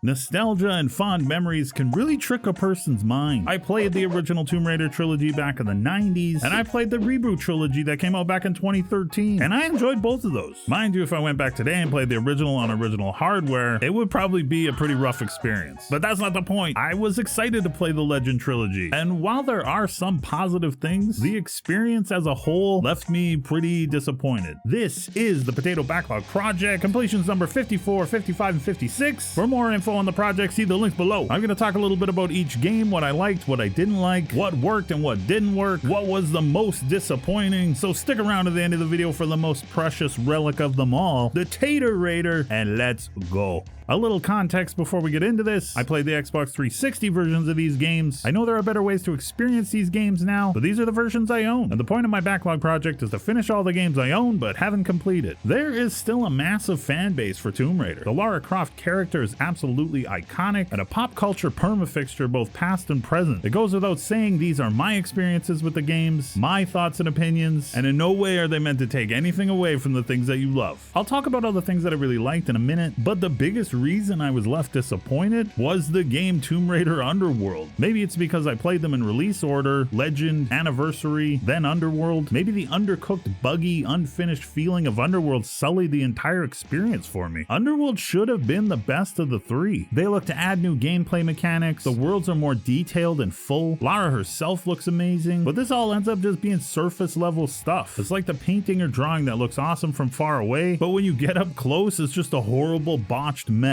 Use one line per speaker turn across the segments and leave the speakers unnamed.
Nostalgia and fond memories can really trick a person's mind. I played the original Tomb Raider trilogy back in the 90s, and I played the reboot trilogy that came out back in 2013, and I enjoyed both of those. Mind you, if I went back today and played the original on original hardware, it would probably be a pretty rough experience. But that's not the point. I was excited to play the Legend trilogy, and while there are some positive things, the experience as a whole left me pretty disappointed. This is the Potato Backlog Project, completions number 54, 55, and 56. For more info on the project, see the link below. I'm going to talk a little bit about each game, what I liked, what I didn't like, what worked and what didn't work, what was the most disappointing. So stick around to the end of the video for the most precious relic of them all, the Tater Raider, and let's go. A little context before we get into this. I played the Xbox 360 versions of these games. I know there are better ways to experience these games now, but these are the versions I own. And the point of my backlog project is to finish all the games I own but haven't completed. There is still a massive fan base for Tomb Raider. The Lara Croft character is absolutely iconic and a pop culture perma-fixture both past and present. It goes without saying these are my experiences with the games, my thoughts and opinions, and in no way are they meant to take anything away from the things that you love. I'll talk about all the things that I really liked in a minute, but the biggest reason I was left disappointed was the game Tomb Raider Underworld. Maybe it's because I played them in release order, Legend, Anniversary, then Underworld. Maybe the undercooked, buggy, unfinished feeling of Underworld sullied the entire experience for me. Underworld should have been the best of the three. They look to add new gameplay mechanics, the worlds are more detailed and full, Lara herself looks amazing, but this all ends up just being surface level stuff. It's like the painting or drawing that looks awesome from far away, but when you get up close, it's just a horrible botched mess.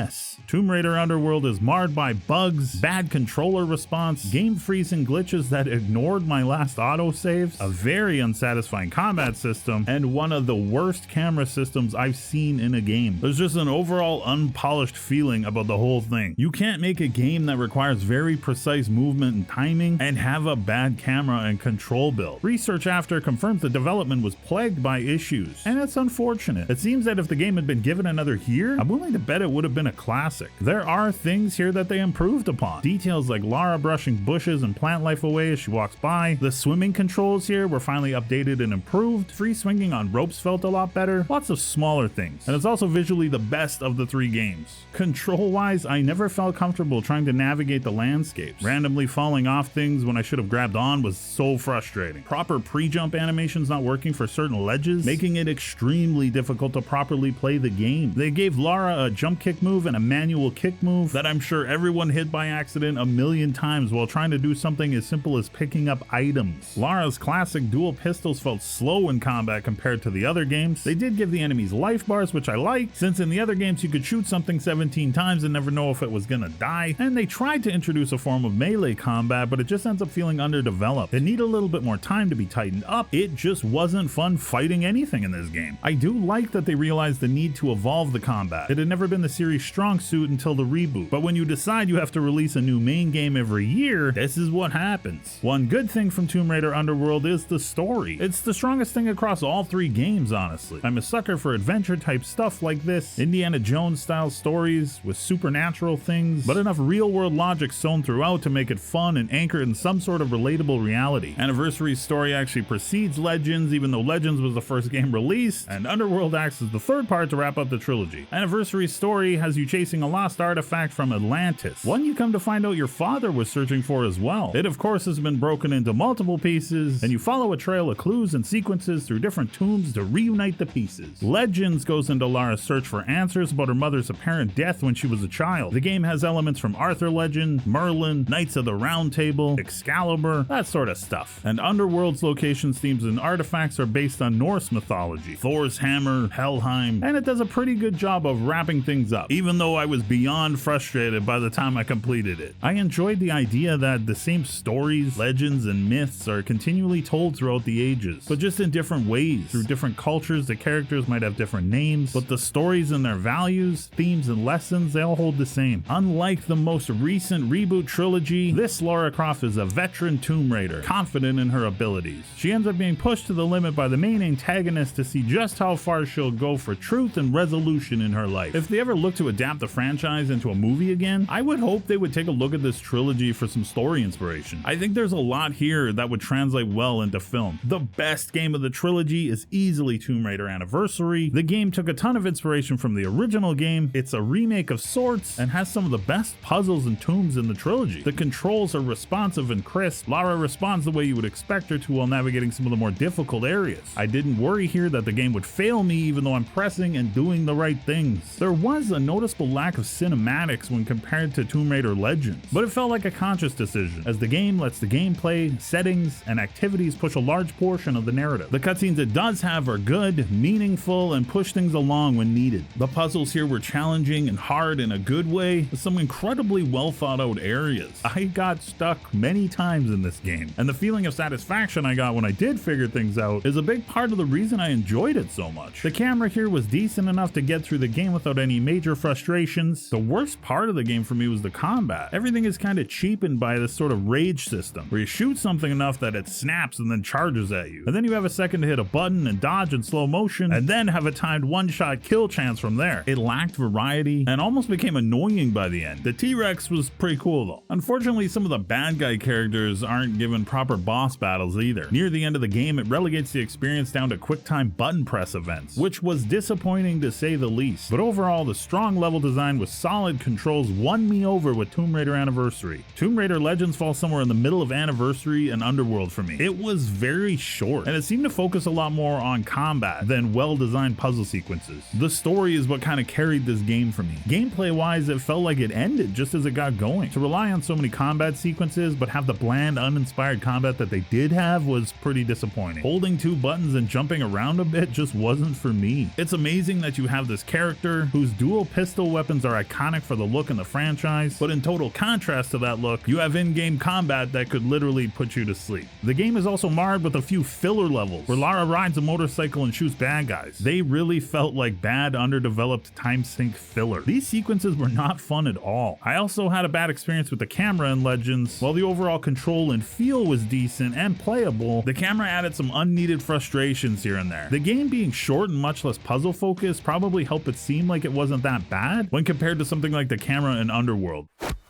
Tomb Raider Underworld is marred by bugs, bad controller response, game freezing glitches that ignored my last autosaves, a very unsatisfying combat system, and one of the worst camera systems I've seen in a game. There's just an overall unpolished feeling about the whole thing. You can't make a game that requires very precise movement and timing and have a bad camera and control build. Research after confirms the development was plagued by issues, and it's unfortunate. It seems that if the game had been given another year, I'm willing to bet it would have been a classic. There are things here that they improved upon. Details like Lara brushing bushes and plant life away as she walks by. The swimming controls here were finally updated and improved. Free swinging on ropes felt a lot better. Lots of smaller things. And it's also visually the best of the three games. Control-wise, I never felt comfortable trying to navigate the landscapes. Randomly falling off things when I should have grabbed on was so frustrating. Proper pre-jump animations not working for certain ledges, making it extremely difficult to properly play the game. They gave Lara a jump kick move and a manual kick move that I'm sure everyone hit by accident a million times while trying to do something as simple as picking up items. Lara's classic dual pistols felt slow in combat compared to the other games. They did give the enemies life bars, which I liked, since in the other games you could shoot something 17 times and never know if it was gonna die. And they tried to introduce a form of melee combat, but it just ends up feeling underdeveloped. It needed a little bit more time to be tightened up. It just wasn't fun fighting anything in this game. I do like that they realized the need to evolve the combat. It had never been the series' strong suit until the reboot, but when you decide you have to release a new main game every year, this is what happens. One good thing from Tomb Raider Underworld is the story. It's the strongest thing across all three games, honestly. I'm a sucker for adventure type stuff like this, Indiana Jones style stories with supernatural things, but enough real world logic sewn throughout to make it fun and anchored in some sort of relatable reality. Anniversary's story actually precedes Legends, even though Legends was the first game released, and Underworld acts as the third part to wrap up the trilogy. Anniversary's story has you chasing a lost artifact from Atlantis, one you come to find out your father was searching for as well. It of course has been broken into multiple pieces, and you follow a trail of clues and sequences through different tombs to reunite the pieces. Legends goes into Lara's search for answers about her mother's apparent death when she was a child. The game has elements from Arthur Legend, Merlin, Knights of the Round Table, Excalibur, that sort of stuff. And Underworld's locations, themes, and artifacts are based on Norse mythology, Thor's hammer, Helheim, and it does a pretty good job of wrapping things up, even though I was beyond frustrated by the time I completed it. I enjoyed the idea that the same stories, legends, and myths are continually told throughout the ages, but just in different ways. Through different cultures, the characters might have different names, but the stories and their values, themes, and lessons, they all hold the same. Unlike the most recent reboot trilogy, this Lara Croft is a veteran Tomb Raider, confident in her abilities. She ends up being pushed to the limit by the main antagonist to see just how far she'll go for truth and resolution in her life. If they ever look to to adapt the franchise into a movie again, I would hope they would take a look at this trilogy for some story inspiration. I think there's a lot here that would translate well into film. The best game of the trilogy is easily Tomb Raider Anniversary. The game took a ton of inspiration from the original game. It's a remake of sorts and has some of the best puzzles and tombs in the trilogy. The controls are responsive and crisp. Lara responds the way you would expect her to while navigating some of the more difficult areas. I didn't worry here that the game would fail me even though I'm pressing and doing the right things. There was a noticeable lack of cinematics when compared to Tomb Raider Legends, but it felt like a conscious decision, as the game lets the gameplay, settings, and activities push a large portion of the narrative. The cutscenes it does have are good, meaningful, and push things along when needed. The puzzles here were challenging and hard in a good way, with some incredibly well thought out areas. I got stuck many times in this game, and the feeling of satisfaction I got when I did figure things out is a big part of the reason I enjoyed it so much. The camera here was decent enough to get through the game without any major frustrations. The worst part of the game for me was the combat. Everything is kind of cheapened by this sort of rage system, where you shoot something enough that it snaps and then charges at you, and then you have a second to hit a button and dodge in slow motion, and then have a timed one-shot kill chance from there. It lacked variety and almost became annoying by the end. The T-Rex was pretty cool though. Unfortunately, some of the bad guy characters aren't given proper boss battles either. Near the end of the game, it relegates the experience down to quick-time button press events, which was disappointing to say the least. But overall, the strong level design with solid controls won me over with Tomb Raider Anniversary. Tomb Raider Legends falls somewhere in the middle of Anniversary and Underworld for me. It was very short, and it seemed to focus a lot more on combat than well-designed puzzle sequences. The story is what kind of carried this game for me. Gameplay-wise, it felt like it ended just as it got going. To rely on so many combat sequences but have the bland, uninspired combat that they did have was pretty disappointing. Holding two buttons and jumping around a bit just wasn't for me. It's amazing that you have this character whose dual pistol weapons are iconic for the look in the franchise, but in total contrast to that look, you have in-game combat that could literally put you to sleep. The game is also marred with a few filler levels where Lara rides a motorcycle and shoots bad guys. They really felt like bad, underdeveloped time sink filler. These sequences were not fun at all. I also had a bad experience with the camera in Legends. While the overall control and feel was decent and playable, the camera added some unneeded frustrations here and there. The game being short and much less puzzle focused probably helped it seem like it wasn't that bad when compared to something like the camera in Underworld.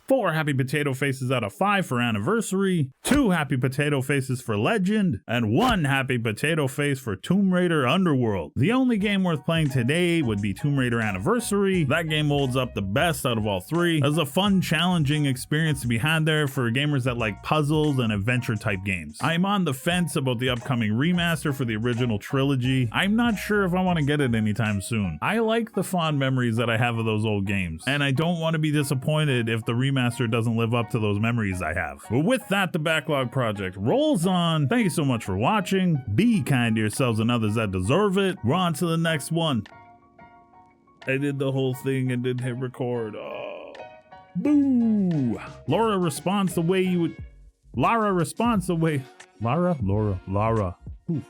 4 happy potato faces out of 5 for Anniversary, 2 happy potato faces for Legend, and 1 happy potato face for Tomb Raider Underworld. The only game worth playing today would be Tomb Raider Anniversary. That game holds up the best out of all 3 as a fun, challenging experience to be had there for gamers that like puzzles and adventure type games. I'm on the fence about the upcoming remaster for the original trilogy. I'm not sure if I want to get it anytime soon. I like the fond memories that I have of those old games, and I don't want to be disappointed if the remaster doesn't live up to those memories I have. But with that, the Backlog project rolls on. Thank you so much for watching. Be kind to yourselves and others that deserve it. We're on to the next one. I did the whole thing and didn't hit record. Oh. Boo! Laura responds the way you would... Lara responds the way... Lara? Laura. Lara. Ooh.